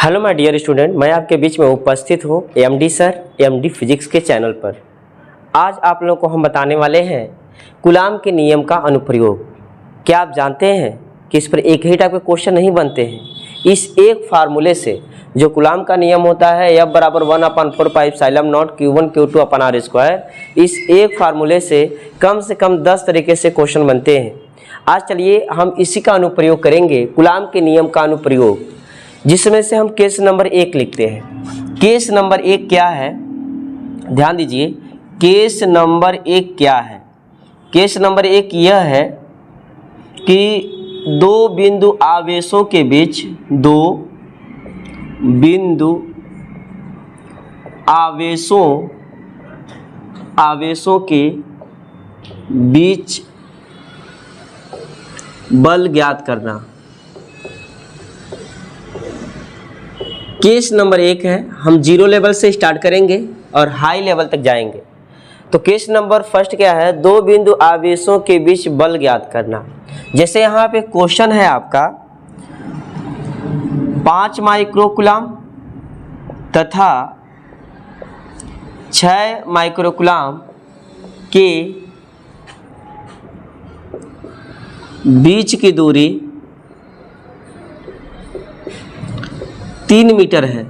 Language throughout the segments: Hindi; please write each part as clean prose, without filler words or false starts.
हेलो माय डियर स्टूडेंट, मैं आपके बीच में उपस्थित हूँ एमडी सर एमडी फिजिक्स के चैनल पर। आज आप लोगों को हम बताने वाले हैं कूलाम के नियम का अनुप्रयोग। क्या आप जानते हैं कि इस पर एक ही टाइप के क्वेश्चन नहीं बनते हैं। इस एक फार्मूले से जो कूलाम का नियम होता है F बराबर 1/4 epsilon not Q1 Q2 upon R square, इस एक फार्मूले से कम 10 तरीके से क्वेश्चन बनते हैं। आज चलिए हम इसी का अनुप्रयोग करेंगे, कूलाम के नियम का अनुप्रयोग, जिसमें से हम केस नंबर 1 लिखते हैं। केस नंबर 1 क्या है, ध्यान दीजिए। केस नंबर 1 क्या है? केस नंबर 1 यह है कि दो बिंदु आवेशों के बीच, दो बिंदु आवेशों के बीच बल ज्ञात करना। केस नंबर 1 है, हम 0 लेवल से स्टार्ट करेंगे और हाई लेवल तक जाएंगे। तो केस नंबर फर्स्ट क्या है? दो बिंदु आवेशों के बीच बल ज्ञात करना। जैसे यहाँ पे क्वेश्चन है आपका 5 माइक्रोकूलाम तथा 6 माइक्रोकूलाम के बीच की दूरी 3 मीटर है।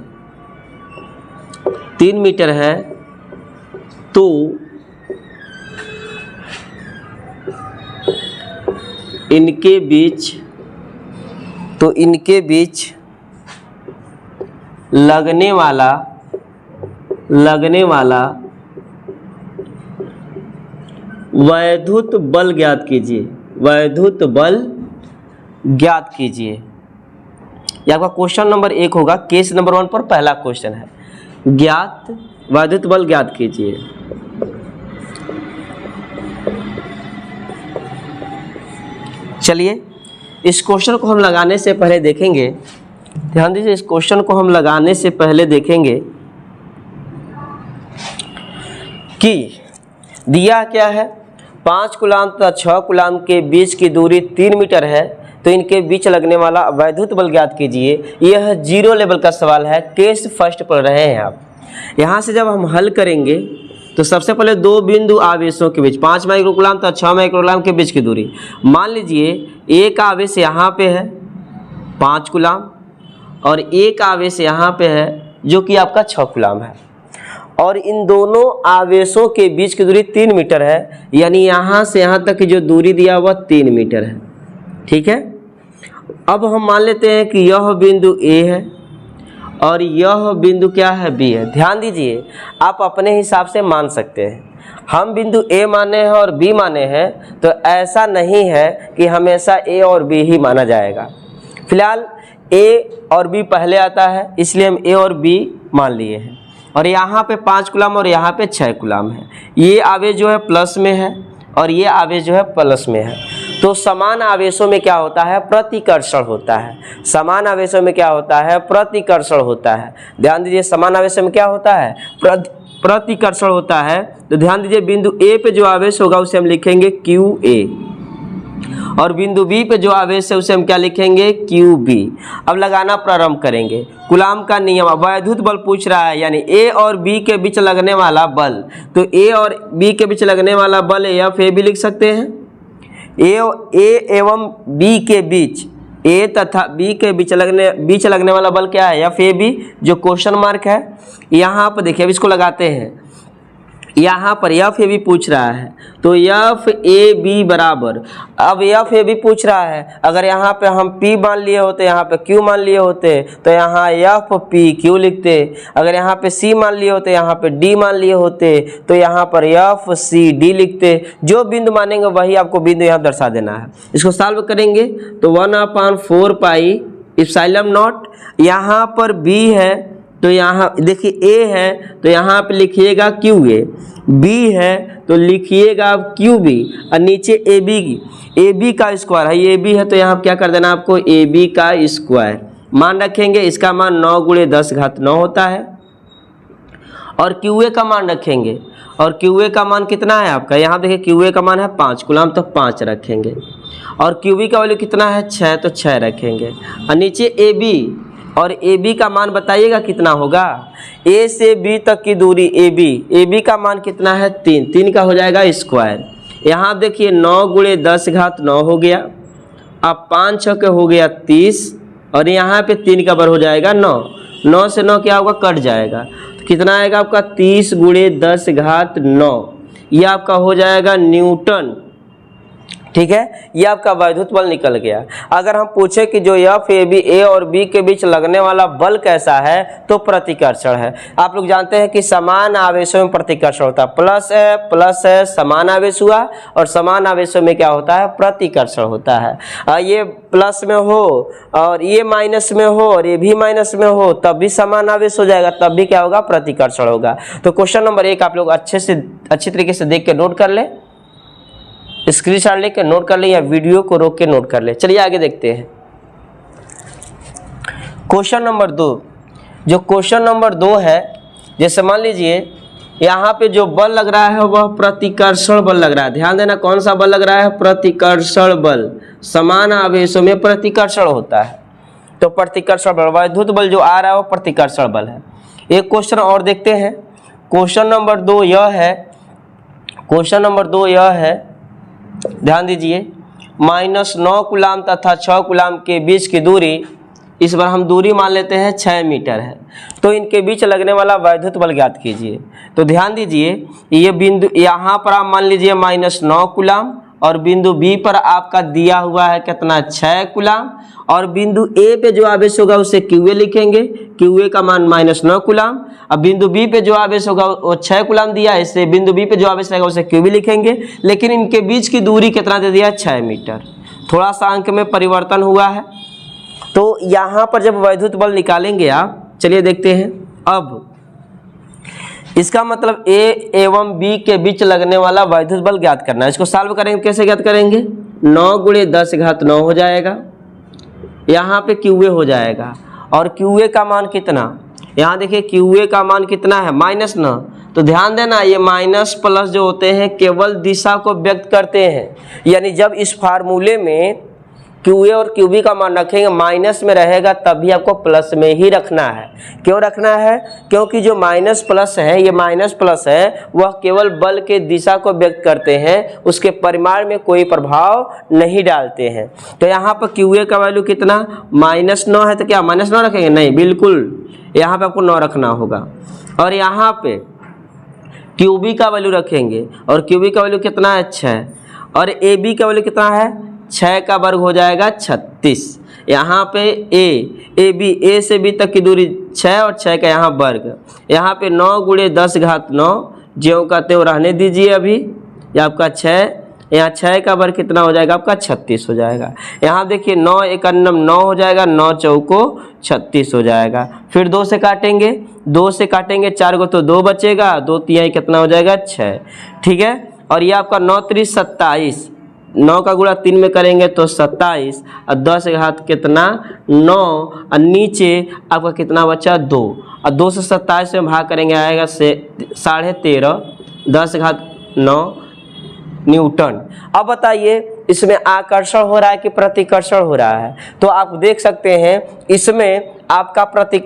3 मीटर है तो इनके बीच लगने वाला वैद्युत बल ज्ञात कीजिए। वैद्युत बल ज्ञात कीजिए। यह आपका क्वेश्चन नंबर 1 होगा। केस नंबर 1 पर पहला क्वेश्चन है, ज्ञात वैद्युत बल ज्ञात कीजिए। चलिए इस क्वेश्चन को हम लगाने से पहले देखेंगे, ध्यान दीजिए, इस क्वेश्चन को हम लगाने से पहले देखेंगे कि दिया क्या है। 5 कूलाम तथा 6 कूलाम के बीच की दूरी 3 मीटर है, तो इनके बीच लगने वाला वैद्युत बल ज्ञात कीजिए। यह 0 लेवल का सवाल है, केस फर्स्ट पढ़ रहे हैं आप। यहाँ से जब हम हल करेंगे तो सबसे पहले दो बिंदु आवेशों के बीच 5 माइक्रोकूलाम तथा 6 माइक्रोकूलाम के बीच की दूरी, मान लीजिए एक आवेश यहाँ पे है 5 कूलाम और एक आवेश यहाँ पे है जो कि आपका 6 कूलाम है, और इन दोनों आवेशों के बीच की दूरी 3 मीटर है, यानी यहाँ से यहाँ तक की जो दूरी दिया हुआ 3 मीटर है। ठीक है, अब हम मान लेते हैं कि यह बिंदु A है और यह बिंदु क्या है, B है। ध्यान दीजिए, आप अपने हिसाब से मान सकते हैं। हम बिंदु A माने हैं और B माने हैं, तो ऐसा नहीं है कि हमेशा A और B ही माना जाएगा। फिलहाल A और B पहले आता है, इसलिए हम A और B मान लिए हैं। और यहाँ पे 5 कूलाम और यहाँ पे 6 कूलाम है। ये आवेश जो है प्लस में है और ये आवेश जो है प्लस में है। तो समान आवेशों में क्या होता है? प्रतिकर्षण होता है। समान आवेशों में क्या होता है? प्रतिकर्षण होता है। ध्यान दीजिए, समान आवेशों में क्या होता है? प्रतिकर्षण होता है। तो ध्यान दीजिए, बिंदु A पे जो आवेश होगा उसे हम लिखेंगे QA, और बिंदु B पे जो आवेश है उसे हम क्या लिखेंगे? QB। अब लगाना प्रारंभ करेंगे। कूलाम का नियम, वैद्युत बल पूछ रहा है, यानी A और B के बीच लगने वाला बल। तो A और B के बीच लगने वाला बल FA भी लिख सकते हैं। A एवं B के बीच, A तथा B के बीच लगने वाला बल क्या है? FAB, जो क्वेश्चन मार्क है। यहाँ पर देखिए, अब इसको लगाते हैं। यहाँ पर FAB पूछ रहा है, तो FAB बराबर, अब FAB पूछ रहा है, अगर यहाँ पे हम P मान लिए होते, यहाँ पे Q मान लिए होते, तो यहाँ FPQ लिखते। अगर यहाँ पे C मान लिए होते, यहाँ पे D मान लिए होते, तो यहाँ पर FCD लिखते। जो बिंदु मानेंगे वही आपको बिंदु यहाँ दर्शा देना है। इसको सॉल्व करेंगे तो 1/4 एप्सिलॉन नॉट, यहाँ पर B है तो यहाँ देखिए A है तो यहाँ पे लिखिएगा QA, B है तो लिखिएगा QB, और नीचे AB का स्क्वायर है। AB है तो यहाँ क्या कर देना आपको? AB का स्क्वायर मान रखेंगे। इसका मान 9 × 10⁹ होता है। और QA का मान रखेंगे, और QA का मान कितना है आपका? यहाँ देखिए QA का मान है 5 कूलाम, तो 5 रखेंगे। और QB का वैल्यू कितना है? 6, तो 6 रखेंगे। और नीचे और ए बी का मान बताइएगा कितना होगा। ए से बी तक की दूरी ए बी का मान कितना है 3, 3 का हो जाएगा स्क्वायर। यहाँ आप देखिए 9 गुणे 10 घात 9 हो गया। अब 5 छक्के हो गया 30 और यहाँ पे 3 का बर हो जाएगा 9, 9 से 9 क्या होगा कट जाएगा, तो कितना आएगा आपका 30 गुणे 10 घात 9, ये आपका हो जाएगा न्यूटन। ठीक है, ये आपका वैद्युत बल निकल गया। अगर हम पूछे कि जो एफ ए और बी के बीच लगने वाला बल कैसा है तो प्रतिकर्षण है। आप लोग जानते हैं कि समान आवेशों में प्रतिकर्षण होता है, प्लस है समान आवेश हुआ और समान आवेशों में क्या होता है प्रतिकर्षण होता है। ये प्लस में हो और ये माइनस में हो और ये भी माइनस में हो तब भी समान आवेश हो जाएगा, तब भी क्या होगा प्रतिकर्षण होगा। तो क्वेश्चन नंबर 1 आप लोग अच्छी तरीके से देख के नोट कर ले, स्क्रीनशॉट लेके नोट कर ले या वीडियो को रोक के नोट कर ले। चलिए आगे देखते हैं क्वेश्चन नंबर 2। जो क्वेश्चन नंबर 2 है, जैसे मान लीजिए यहाँ पे जो बल लग रहा है वह प्रतिकर्षण बल लग रहा है। ध्यान देना कौन सा बल लग रहा है, प्रतिकर्षण बल। समान आवेशों में प्रतिकर्षण होता है तो प्रतिकर्षण बल, वैद्युत बल जो आ रहा है वो प्रतिकर्षण बल है। एक क्वेश्चन और देखते हैं। क्वेश्चन नंबर 2 यह है, ध्यान दीजिए, -9 कूलाम तथा 6 कूलाम के बीच की दूरी, इस बार हम दूरी मान लेते हैं 6 मीटर है, तो इनके बीच लगने वाला वैद्युत बल ज्ञात कीजिए। तो ध्यान दीजिए ये बिंदु यहाँ पर आप मान लीजिए -9 कूलाम और बिंदु बी पर आपका दिया हुआ है कितना 6 कूलाम, और बिंदु ए पे जो आवेश होगा उसे क्यू ए लिखेंगे, क्यू ए का मान -9 कूलाम। अब बिंदु बी पे जो आवेश होगा वो 6 कूलाम दिया है, इससे बिंदु बी पे जो आवेश रहेगा उसे क्यू बी लिखेंगे, लेकिन इनके बीच की दूरी कितना दे दिया 6 मीटर। थोड़ा सा अंक में परिवर्तन हुआ है। तो यहाँ पर जब वैद्युत बल निकालेंगे आप, चलिए देखते हैं। अब इसका मतलब ए एवं बी के बीच लगने वाला वैद्युत बल ज्ञात करना है। इसको सॉल्व करेंगे, कैसे ज्ञात करेंगे, 9 गुणे 10 घात 9 हो जाएगा, यहाँ पे क्यू ए हो जाएगा और क्यू ए का मान कितना, यहाँ देखिए क्यू ए का मान कितना है -9। तो ध्यान देना ये माइनस प्लस जो होते हैं केवल दिशा को व्यक्त करते हैं, यानी जब इस फार्मूले में क्यू ए और क्यू बी का मान रखेंगे माइनस में रहेगा तब भी आपको प्लस में ही रखना है। क्यों रखना है, क्योंकि जो माइनस प्लस है, ये माइनस प्लस है, वह केवल बल के दिशा को व्यक्त करते हैं, उसके परिमाण में कोई प्रभाव नहीं डालते हैं। तो यहाँ पर क्यू ए का वैल्यू कितना -9 है, तो क्या -9 रखेंगे, नहीं, बिल्कुल यहाँ पे आपको 9 रखना होगा। और यहाँ पे क्यू बी का वैल्यू रखेंगे और क्यू बी का वैल्यू कितना है 6, और ए बी का वैल्यू कितना है 6 का वर्ग हो जाएगा 36। यहाँ पे ए बी, ए से बी तक की दूरी 6 और 6 का यहाँ वर्ग, यहाँ पे 9 गुणे 10 घात 9 ज्यों का त्यों रहने दीजिए अभी, ये आपका 6, यहाँ 6 का वर्ग कितना हो जाएगा आपका 36 हो जाएगा। यहाँ देखिए 9 एकन्नम 9 हो जाएगा, 9 चौको 36 हो जाएगा। फिर 2 से काटेंगे, 2 से काटेंगे 4 को तो 2 बचेगा, 2 तिहाई कितना हो जाएगा 6, ठीक है। और ये आपका 9 3 27, 9 का गुणा 3 में करेंगे तो 27 और 10 घात कितना 9 और नीचे आपका कितना बचा 2, और 2 से 27 में भाग करेंगे आएगा से 13.5, 10 घात 9 न्यूटन। अब बताइए इसमें आकर्षण हो रहा है कि प्रतिकर्षण हो रहा है, तो आप देख सकते हैं इसमें आपका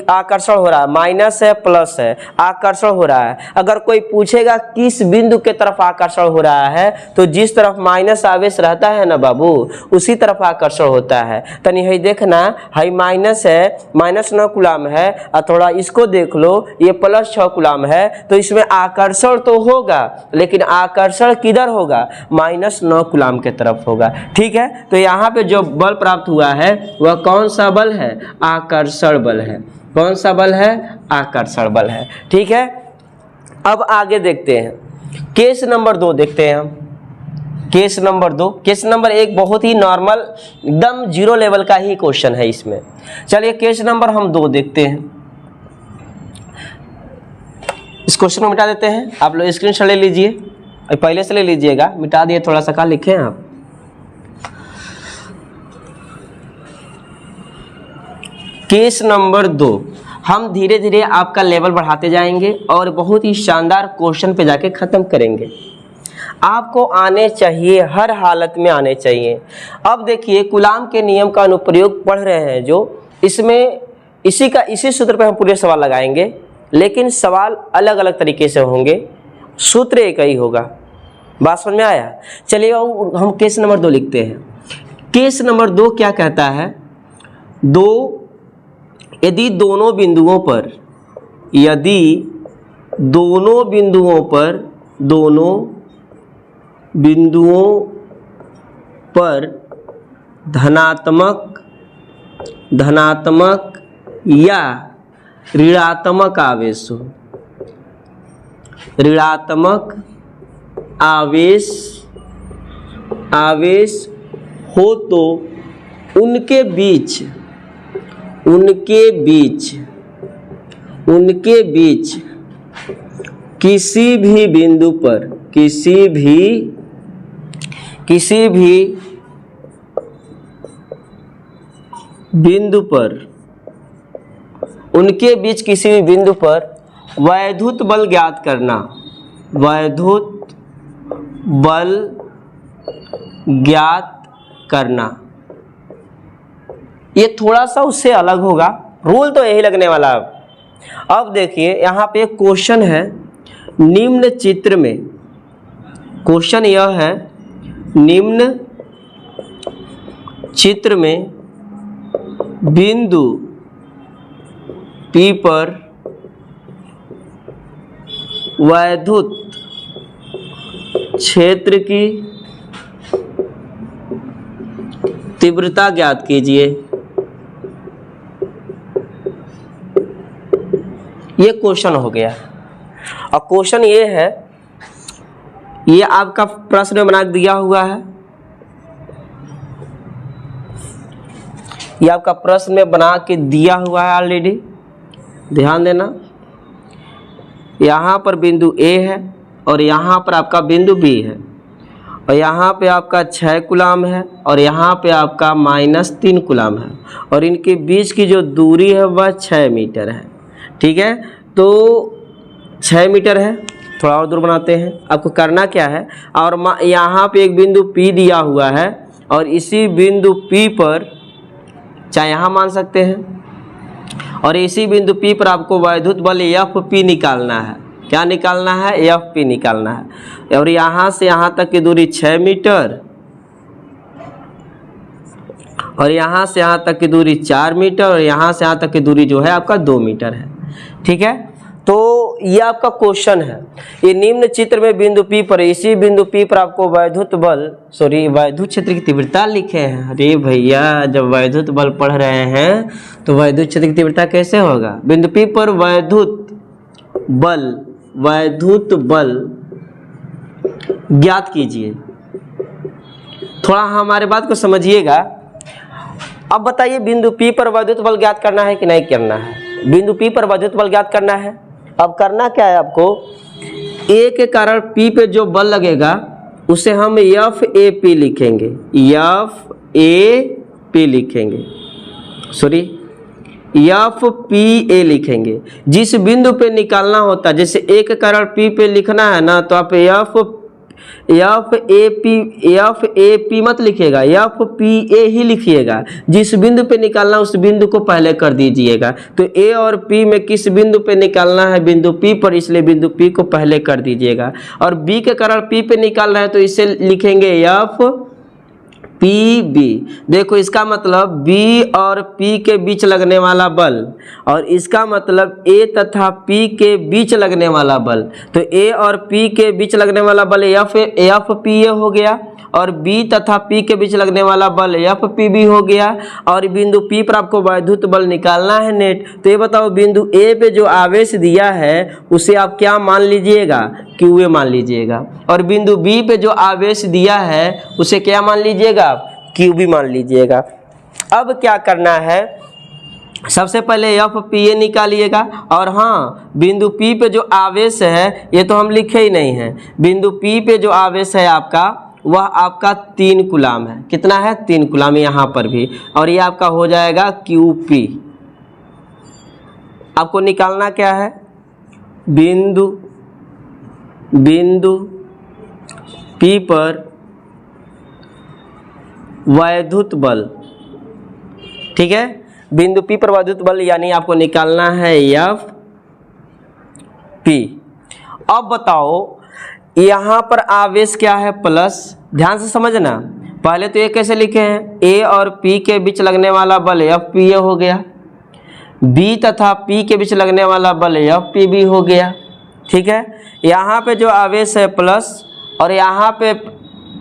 आकर्षण हो रहा है, माइनस है प्लस है, आकर्षण हो रहा है। अगर कोई पूछेगा किस बिंदु के तरफ आकर्षण हो रहा है, तो जिस तरफ माइनस आवेश रहता है ना बाबू, उसी तरफ आकर्षण होता है। तनी है देखना, हाई माइनस है, -9 कूलाम है, और थोड़ा इसको देख लो, ये +6 कूलाम है, तो इसमें आकर्षण तो होगा, लेकिन आकर्षण किधर होगा, -9 कूलाम के तरफ होगा, ठीक है। तो यहाँ पे जो बल प्राप्त हुआ है वह कौन सा बल है, आकर्षण बल है। कौन सा बल है, आकर्षण बल है, ठीक है। अब आगे देखते हैं, केस नंबर 2 देखते हैं हम। केस नंबर 2, केस नंबर 1 बहुत ही नॉर्मल एकदम 0 लेवल का ही क्वेश्चन है इसमें। चलिए केस नंबर हम 2 देखते हैं। इस क्वेश्चन को मिटा देते हैं, आप लोग स्क्रीनशॉट ले लीजिए, पहले से ले लीजिएगा, मिटा दिए, थोड़ा सा कहाँ लिखे हैं आप। केस नंबर 2, हम धीरे धीरे आपका लेवल बढ़ाते जाएंगे और बहुत ही शानदार क्वेश्चन पे जाके ख़त्म करेंगे। आपको आने चाहिए, हर हालत में आने चाहिए। अब देखिए कूलाम के नियम का अनुप्रयोग पढ़ रहे हैं जो, इसमें इसी सूत्र पे हम पूरे सवाल लगाएंगे, लेकिन सवाल अलग अलग तरीके से होंगे, सूत्र एक ही होगा। बात समझ में आया? चलिए हम केस नंबर 2 लिखते हैं। केस नंबर 2 क्या कहता है? यदि दोनों बिंदुओं पर धनात्मक या ऋणात्मक आवेश हो तो उनके बीच किसी भी बिंदु पर वैद्युत बल ज्ञात करना। ये थोड़ा सा उससे अलग होगा, रूल तो यही लगने वाला है। अब देखिए यहाँ पे एक क्वेश्चन है, निम्न चित्र में क्वेश्चन यह है, निम्न चित्र में बिंदु P पर वैद्युत क्षेत्र की तीव्रता ज्ञात कीजिए। ये क्वेश्चन हो गया। और क्वेश्चन ये है, ये आपका प्रश्न बना दिया हुआ है, ये आपका प्रश्न में बना के दिया हुआ है ऑलरेडी, ध्यान देना। यहाँ पर बिंदु A है और यहाँ पर आपका बिंदु B है, और यहाँ पे आपका 6 कूलाम है और यहाँ पे आपका -3 कूलाम है, और इनके बीच की जो दूरी है वह 6 मीटर है। ठीक है, तो 6 मीटर है, थोड़ा और दूर बनाते हैं। आपको करना क्या है, और यहाँ पे एक बिंदु P दिया हुआ है, और इसी बिंदु P पर, चाहे यहाँ मान सकते हैं, और इसी बिंदु P पर आपको वैद्युत बल Fp निकालना है। क्या निकालना है? Fp निकालना है। और यहाँ से यहाँ तक की दूरी 6 मीटर, और यहाँ से यहाँ तक की दूरी 4 मीटर, और यहाँ से यहाँ तक की दूरी जो है आपका 2 मीटर है। ठीक है, तो ये आपका क्वेश्चन है। ये निम्न चित्र में बिंदु P पर, इसी बिंदु P पर आपको वैद्युत क्षेत्र की तीव्रता लिखे हैं। अरे भैया, जब वैद्युत बल पढ़ रहे हैं तो वैद्युत क्षेत्र की तीव्रता कैसे होगा? बिंदु P पर वैद्युत बल ज्ञात कीजिए। थोड़ा हमारे बात को समझिएगा। अब बताइए, बिंदु P पर वैद्युत बल ज्ञात करना है कि नहीं करना है? बिंदु P पर वैद्युत बल ज्ञात करना है। अब करना क्या है आपको, A के कारण P पे जो बल लगेगा उसे हम FAP लिखेंगे, FPA लिखेंे। जिस बिंदु पे निकालना होता है, जैसे A के कारण P पे लिखना है ना, तो आप FAP मत लिखिएगा, FPA ही लिखिएगा। जिस बिंदु पे निकालना उस बिंदु को पहले कर दीजिएगा। तो A और P में किस बिंदु पे निकालना है? बिंदु P पर, इसलिए बिंदु P को पहले कर दीजिएगा। और B के कारण P पे निकालना है तो इसे लिखेंगे FPB। देखो, इसका मतलब B और P के बीच लगने वाला बल, और इसका मतलब A तथा P के बीच लगने वाला बल। तो A और P के बीच लगने वाला बल FPA हो गया, और B तथा P के बीच लगने वाला बल FPB हो गया। और बिंदु P पर आपको वैद्युत बल निकालना है नेट। तो ये बताओ, बिंदु A पे जो आवेश दिया है उसे आप क्या मान लीजिएगा? QA मान लीजिएगा। और बिंदु B पे जो आवेश दिया है उसे क्या मान लीजिएगा? QB मान लीजिएगा। अब क्या करना है, सबसे पहले FPA निकालिएगा। और हाँ, बिंदु P पे जो आवेश है ये तो हम लिखे ही नहीं है। बिंदु P पे जो आवेश है आपका, वह आपका 3 कूलाम है। कितना है? 3 कूलाम यहाँ पर भी। और ये आपका हो जाएगा QP। आपको निकालना क्या है? बिंदु P पर वैद्युत बल। ठीक है, बिंदु P पर वैद्युत बल यानी आपको निकालना है एफ पी। अब बताओ यहाँ पर आवेश क्या है प्लस, ध्यान से समझना। पहले तो ये कैसे लिखे हैं, ए और पी के बीच लगने वाला बल एफ पी ए हो गया, बी तथा पी के बीच लगने वाला बल एफ पी बी हो गया। ठीक है, यहाँ पे जो आवेश है प्लस और यहाँ पे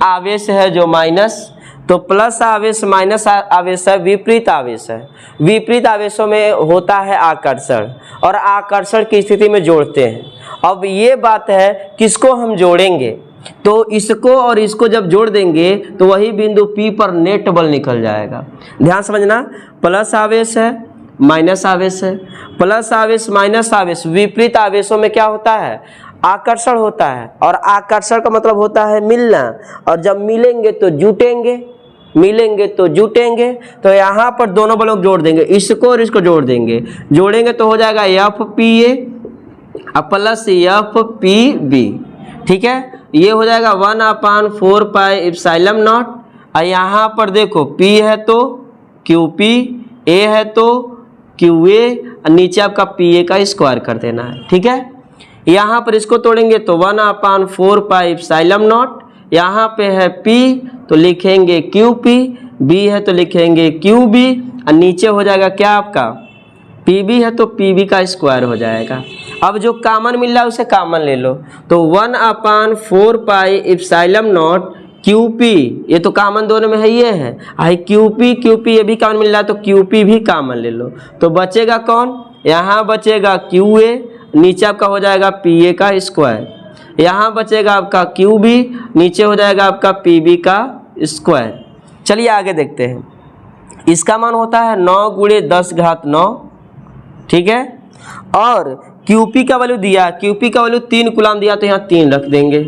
आवेश है जो माइनस, तो प्लस आवेश माइनस आवेश है विपरीत आवेश है। विपरीत आवेशों में होता है आकर्षण और आकर्षण की स्थिति में जोड़ते हैं। अब ये बात है किसको हम जोड़ेंगे, तो इसको और इसको जब जोड़ देंगे तो वही बिंदु P पर नेट बल निकल जाएगा। ध्यान समझना, प्लस आवेश है माइनस आवेश है, प्लस आवेश माइनस आवेश विपरीत आवेशों में क्या होता है, आकर्षण होता है। और आकर्षण का मतलब होता है मिलना, और जब मिलेंगे तो जुटेंगे, मिलेंगे तो जुटेंगे। तो यहाँ पर दोनों बलों को जोड़ देंगे, इसको और इसको जोड़ देंगे, जोड़ेंगे तो हो जाएगा F P A plus F P B. ठीक है, ये हो जाएगा 1/4 पाई एप्सिलॉन नॉट। और यहाँ पर देखो P है तो QP, A है तो QA, और नीचे आपका PA का स्क्वायर कर देना है। ठीक है, यहाँ पर इसको तोड़ेंगे तो 1/4 पाई एप्सिलॉन नॉट। यहाँ पे है P तो लिखेंगे QP, B है तो लिखेंगे QB, और नीचे हो जाएगा क्या आपका PB है तो PB का स्क्वायर हो जाएगा। अब जो कॉमन मिल रहा है उसे कॉमन ले लो, तो 1/4 पाई एप्सिलॉन नॉट QP, ये तो कॉमन दोनों में है, ये है आई QP ये भी कॉमन मिल रहा है तो QP भी कॉमन ले लो। तो बचेगा कौन, यहाँ बचेगा QA, नीचे आपका हो जाएगा PA का स्क्वायर, यहाँ बचेगा आपका QB, नीचे हो जाएगा आपका PB का स्क्वायर। चलिए आगे देखते हैं, इसका मान होता है 9 × 10⁹। ठीक है, और QP का वैल्यू दिया, QP का वैल्यू 3 कूलाम दिया तो यहाँ 3 रख देंगे।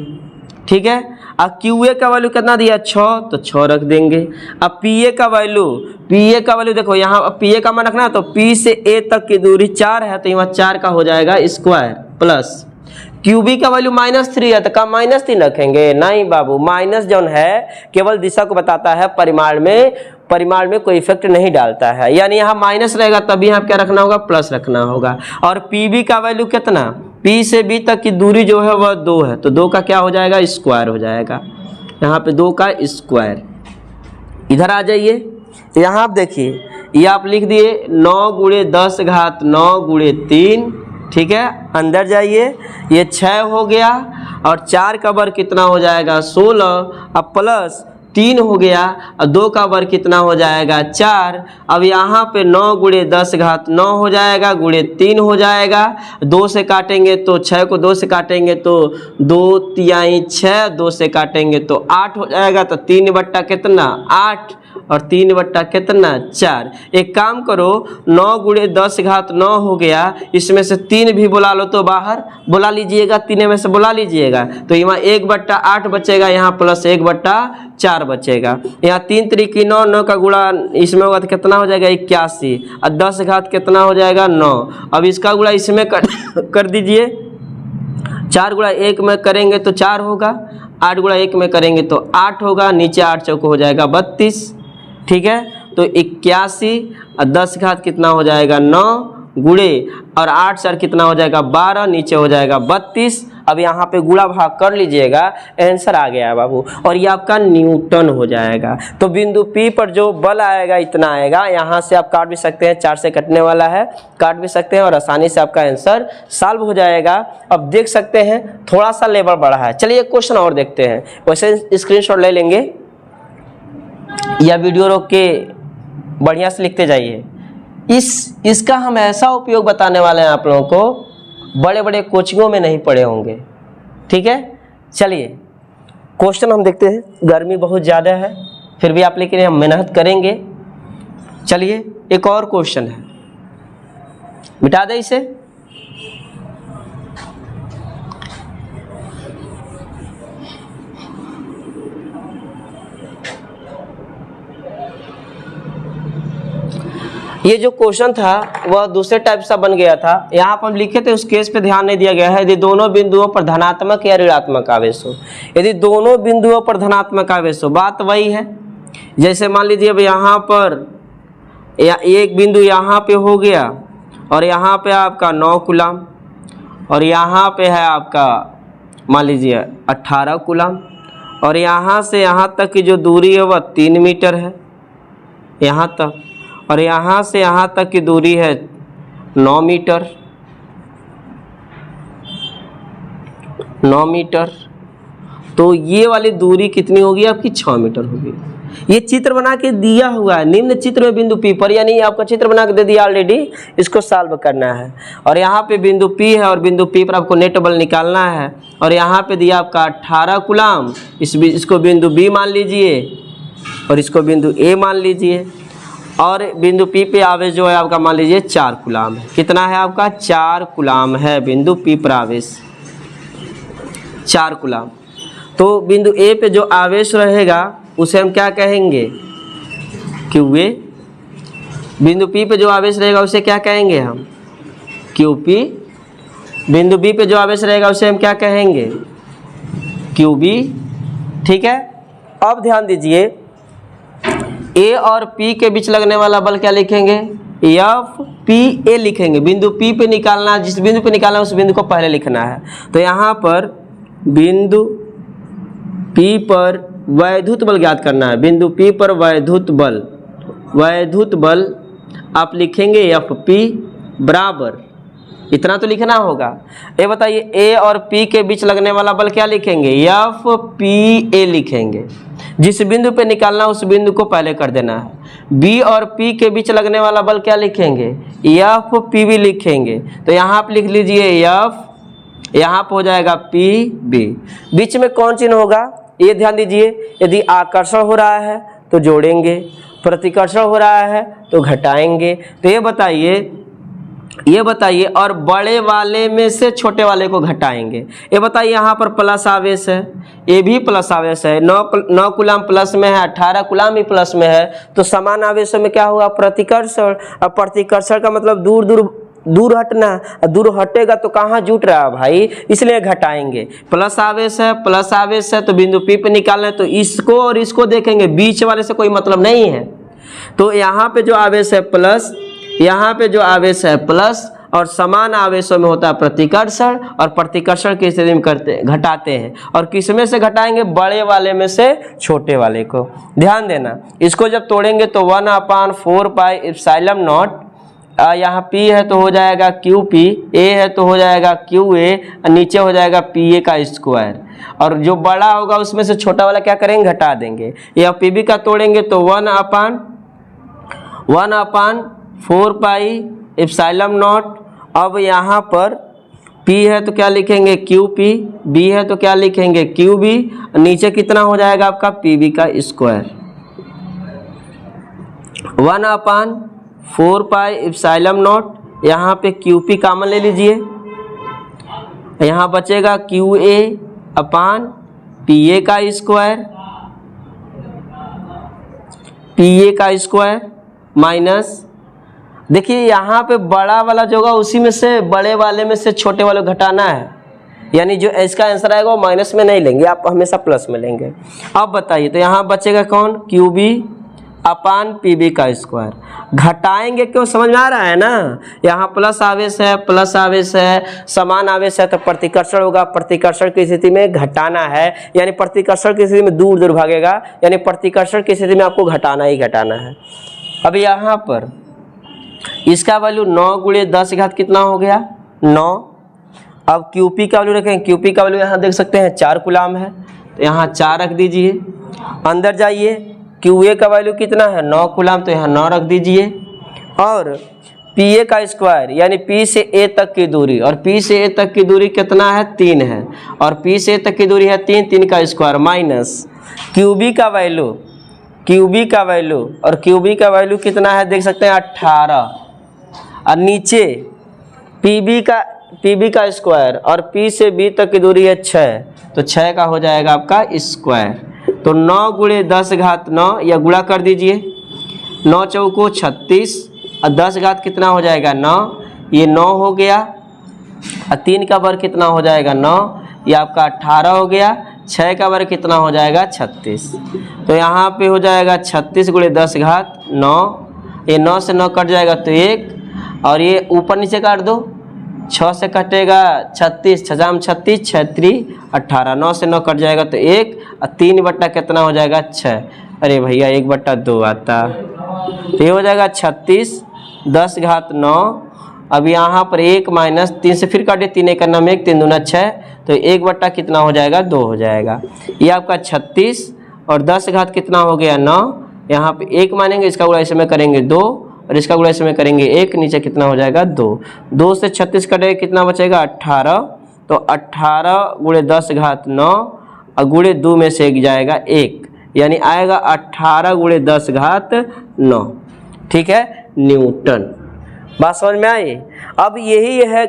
ठीक है, अब QA का वैल्यू कितना दिया 6 तो 6 रख देंगे। अब PA का वैल्यू देखो, यहाँ PA का मान रखना है तो P से A तक की दूरी 4 है तो यहाँ 4 का हो जाएगा स्क्वायर, प्लस QB का वैल्यू -3 है तो का -3 रखेंगे, नहीं बाबू, माइनस जौन है केवल दिशा को बताता है, परिमाण में कोई इफेक्ट नहीं डालता है। यानी यहाँ माइनस रहेगा तभी यहाँ क्या रखना होगा, प्लस रखना होगा। और PB का वैल्यू कितना, P से B तक की दूरी जो है वह 2 है तो 2 का क्या हो जाएगा, स्क्वायर हो जाएगा। यहाँ पे 2 का स्क्वायर। इधर आ जाइए, यहाँ आप देखिए, ये आप लिख दिए 9 × 10⁹ 9 × 3। ठीक है, अंदर जाइए, ये 6 हो गया और 4 का वर्ग कितना हो जाएगा 16, अब प्लस 3 हो गया और 2 का वर्ग कितना हो जाएगा 4। अब यहाँ पे 9 × 10⁹ हो जाएगा, × 3 हो जाएगा, 2 से काटेंगे तो 6 को 2 से काटेंगे तो 2 तिहाई 6, 2 से काटेंगे तो 8 हो जाएगा, तो 3 बट्टा कितना 8 और 3 बट्टा कितना 4। एक काम करो, 9 × 10⁹ हो गया, इसमें से 3 भी बुला लो तो बाहर बुला लीजिएगा, 3 में से बुला लीजिएगा तो यहाँ 1/8 बचेगा, यहाँ प्लस 1/4 बचेगा। यहाँ 3 त्रिकी 9, 9 का गुणा इसमें होगा तो कितना हो जाएगा 81, और 10 घात कितना हो जाएगा 9। अब इसका गुणा इसमें कर दीजिए, 4 × 1 में करेंगे तो 4 होगा, 8 × 1 में करेंगे तो 8 होगा, नीचे 8 चौको हो जाएगा 32। ठीक है, तो 81 और 10 घात कितना हो जाएगा 9 गुणे और 8 4 कितना हो जाएगा 12, नीचे हो जाएगा 32। अब यहाँ पे गुणा भाग कर लीजिएगा, आंसर आ गया बाबू, और ये आपका न्यूटन हो जाएगा। तो बिंदु P पर जो बल आएगा इतना आएगा। यहाँ से आप काट भी सकते हैं, 4 से कटने वाला है, काट भी सकते हैं और आसानी से आपका आंसर सॉल्व हो जाएगा। अब देख सकते हैं थोड़ा सा लेवल बढ़ा है। चलिए एक क्वेश्चन और देखते हैं, वैसे स्क्रीनशॉट ले लेंगे या वीडियो रोक के बढ़िया से लिखते जाइए। इसका हम ऐसा उपयोग बताने वाले हैं आप लोगों को, बड़े बड़े कोचिंगों में नहीं पढ़े होंगे। ठीक है, चलिए क्वेश्चन हम देखते हैं। गर्मी बहुत ज़्यादा है फिर भी आप लेकिन हम मेहनत करेंगे। चलिए एक और क्वेश्चन है, मिटा दे इसे। ये जो क्वेश्चन था वह दूसरे टाइप सा बन गया था। यहाँ पर हम लिखे थे उस केस पे ध्यान नहीं दिया गया है। यदि दोनों बिंदुओं पर धनात्मक या ऋणात्मक आवेश हो, यदि दोनों बिंदुओं पर धनात्मक आवेश हो, बात वही है। जैसे मान लीजिए अब यहाँ पर एक बिंदु यहाँ पे हो गया और यहाँ पे आपका 9 कूलाम और यहाँ पे है आपका मान लीजिए 18 कूलाम और यहाँ से यहाँ तक की जो दूरी है वह 3 मीटर है यहाँ तक, और यहाँ से यहाँ तक की दूरी है 9 मीटर। 9 मीटर, तो ये वाली दूरी कितनी होगी आपकी 6 मीटर होगी। ये चित्र बना के दिया हुआ है निम्न चित्र में बिंदु P पर, यानी आपका चित्र बना के दे दिया ऑलरेडी, इसको सॉल्व करना है। और यहाँ पे बिंदु P है और बिंदु P पर आपको नेट बल निकालना है और यहाँ पे दिया आपका 18 कूलाम, इसको बिंदु B मान लीजिए और इसको बिंदु A मान लीजिए और बिंदु P पे आवेश जो है आपका मान लीजिए 4 कूलाम है। कितना है आपका 4 कूलाम है बिंदु P पर आवेश 4 कूलाम। तो बिंदु A पे जो आवेश रहेगा उसे हम क्या कहेंगे QA। बिंदु P पे जो आवेश रहेगा उसे क्या कहेंगे हम QP। बिंदु B पे जो आवेश रहेगा उसे हम क्या कहेंगे QB। ठीक है, अब ध्यान दीजिए A और P के बीच लगने वाला बल क्या लिखेंगे FPA लिखेंगे। बिंदु P पे निकालना, जिस बिंदु पे निकालना उस बिंदु को पहले लिखना है। तो यहाँ पर बिंदु P पर वैद्युत बल ज्ञात करना है। बिंदु P पर वैद्युत बल आप लिखेंगे FP बराबर, इतना तो लिखना होगा। ये बताइए A और P के बीच लगने वाला बल क्या लिखेंगे FPA लिखेंगे। जिस बिंदु पे निकालना उस बिंदु को पहले कर देना है। B और P के बीच लगने वाला बल क्या लिखेंगे FPB लिखेंगे। तो यहाँ पे लिख लीजिए F, यहाँ पे हो जाएगा PB। बीच में कौन चिन्ह होगा ये ध्यान दीजिए। यदि आकर्षण हो रहा है तो जोड़ेंगे, प्रतिकर्षण हो रहा है तो घटाएंगे। तो ये बताइए और बड़े वाले में से छोटे वाले को घटाएंगे। ये बताइए यहाँ पर प्लस आवेश है, ये भी प्लस आवेश है, 9 कूलाम प्लस में है, 18 कूलाम भी प्लस में है, तो समान आवेशों में क्या हुआ प्रतिकर्षण। और प्रतिकर्षण का मतलब दूर हटना, दूर हटेगा तो कहाँ जुट रहा है भाई, इसलिए घटाएंगे। प्लस आवेश है तो बिंदु P पे निकालना है तो इसको और इसको देखेंगे, बीच वाले से कोई मतलब नहीं है। तो यहाँ पे जो आवेश है प्लस, यहाँ पे जो आवेश है प्लस, और समान आवेशों में होता है प्रतिकर्षण और प्रतिकर्षण की स्थिति में घटाते हैं। और किस में से घटाएंगे बड़े वाले में से छोटे वाले को। ध्यान देना, इसको जब तोड़ेंगे तो 1/4 पाई एप्सिलॉन नॉट, यहाँ P है तो हो जाएगा QP, A है तो हो जाएगा QA, नीचे हो जाएगा PA का स्क्वायर। और जो बड़ा होगा उसमें से छोटा वाला क्या करेंगे घटा देंगे। या PB का तोड़ेंगे तो 1/4 पाई एप्सिलॉन नॉट। अब यहाँ पर P है तो क्या लिखेंगे QP, B है तो क्या लिखेंगे QB, नीचे कितना हो जाएगा आपका PB का स्क्वायर। 1/4 पाई एप्सिलॉन नॉट, यहाँ पे QP कॉमन ले लीजिए, यहाँ बचेगा QA अपान PA का स्क्वायर माइनस, देखिए यहाँ पे बड़ा वाला जो होगा उसी में से बड़े वाले में से छोटे वाले घटाना है, यानी जो इसका आंसर आएगा वो माइनस में नहीं लेंगे, आप हमेशा प्लस में लेंगे। अब बताइए तो यहाँ बचेगा कौन QB अपान PB का स्क्वायर। घटाएंगे क्यों, समझ में आ रहा है ना। यहाँ प्लस आवेश है, समान आवेश है तो प्रतिकर्षण होगा, प्रतिकर्षण की स्थिति में घटाना है, यानी प्रतिकर्षण की स्थिति में दूर भागेगा, यानी प्रतिकर्षण की स्थिति में आपको घटाना ही घटाना है। अब यहाँ पर इसका वैल्यू 9 × 10 कितना हो गया 9। अब QP का वैल्यू रखें, QP का वैल्यू यहाँ देख सकते हैं 4 कूलाम है, तो यहाँ 4 रख दीजिए। अंदर जाइए, QA का वैल्यू कितना है 9 कूलाम, तो यहाँ 9 रख दीजिए। और PA का स्क्वायर यानी P से A तक की दूरी, और P से A तक की दूरी कितना है 3 है, और P से A तक की दूरी है 3 का स्क्वायर माइनस QB का वैल्यू, और QB का वैल्यू कितना है देख सकते हैं 18, और नीचे PB का स्क्वायर, और P से B तक की दूरी है 6, तो 6 का हो जाएगा आपका स्क्वायर। तो 9 × 10⁻9 या गुणा कर दीजिए, 9 चौको 36 और 10 कितना हो जाएगा 9, ये 9 हो गया, और 3 का वर्ग कितना हो जाएगा 9, ये आपका 18 हो गया। 6 का वर्ग कितना हो जाएगा 36, तो यहाँ पे हो जाएगा 36 × 10⁻9, ये 9 से 9 कट जाएगा तो 1, और ये ऊपर नीचे काट दो, 6 से कटेगा 36, 6 36, 6 18, 9 से 9 कट जाएगा तो 1, और 3 बट्टा कितना हो जाएगा 6। अरे भैया 1/2 आता, तो ये हो जाएगा 36, 10 घात 9। अब यहाँ पर 1 माइनस 3 से फिर काटे, 3 1 9 1, 3 दूना 6, तो 1 बट्टा कितना हो जाएगा 2 हो जाएगा। ये आपका 36 और 10 घात कितना हो गया 9, यहाँ पे 1 मानेंगे, इसका गुणा इसमें करेंगे 2, और इसका गुणा इसमें करेंगे 1, नीचे कितना हो जाएगा 2। 2 से 36 कटेगा कितना बचेगा 18, तो 18 गुणे 10 घात 9 और गुणे 2 में से 1 जाएगा 1, यानी आएगा 18 गुणे 10 घात 9। ठीक है, न्यूटन। बात समझ में आई। अब यही है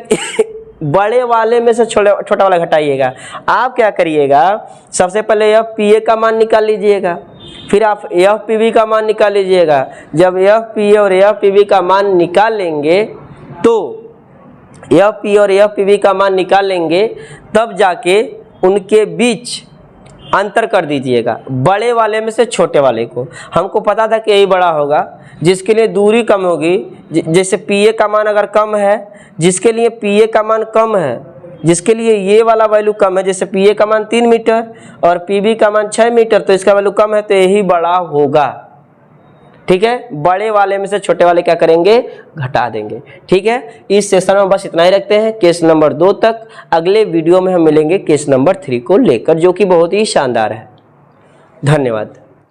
बड़े वाले में से छोटा वाला घटाइएगा। आप क्या करिएगा, सबसे पहले एफ पी ए का मान निकाल लीजिएगा, फिर आप एफ पी बी का मान निकाल लीजिएगा। जब एफ पी ए और एफ पी बी का मान निकाल लेंगे तो एफ पी और एफ पी बी का मान निकाल लेंगे, तब जाके उनके बीच अंतर कर दीजिएगा, बड़े वाले में से छोटे वाले को। हमको पता था कि यही बड़ा होगा, जिसके लिए दूरी कम होगी, जैसे पी ए का मान अगर कम है, जिसके लिए पी ए का मान कम है, जिसके लिए ये वाला वैल्यू कम है, जैसे पी ए का मान 3 मीटर और पी बी का मान 6 मीटर, तो इसका वैल्यू कम है, तो यही बड़ा होगा। ठीक है, बड़े वाले में से छोटे वाले क्या करेंगे, घटा देंगे। ठीक है, इस सेशन में बस इतना ही रखते हैं, केस नंबर 2 तक। अगले वीडियो में हम मिलेंगे केस नंबर 3 को लेकर, जो कि बहुत ही शानदार है। धन्यवाद।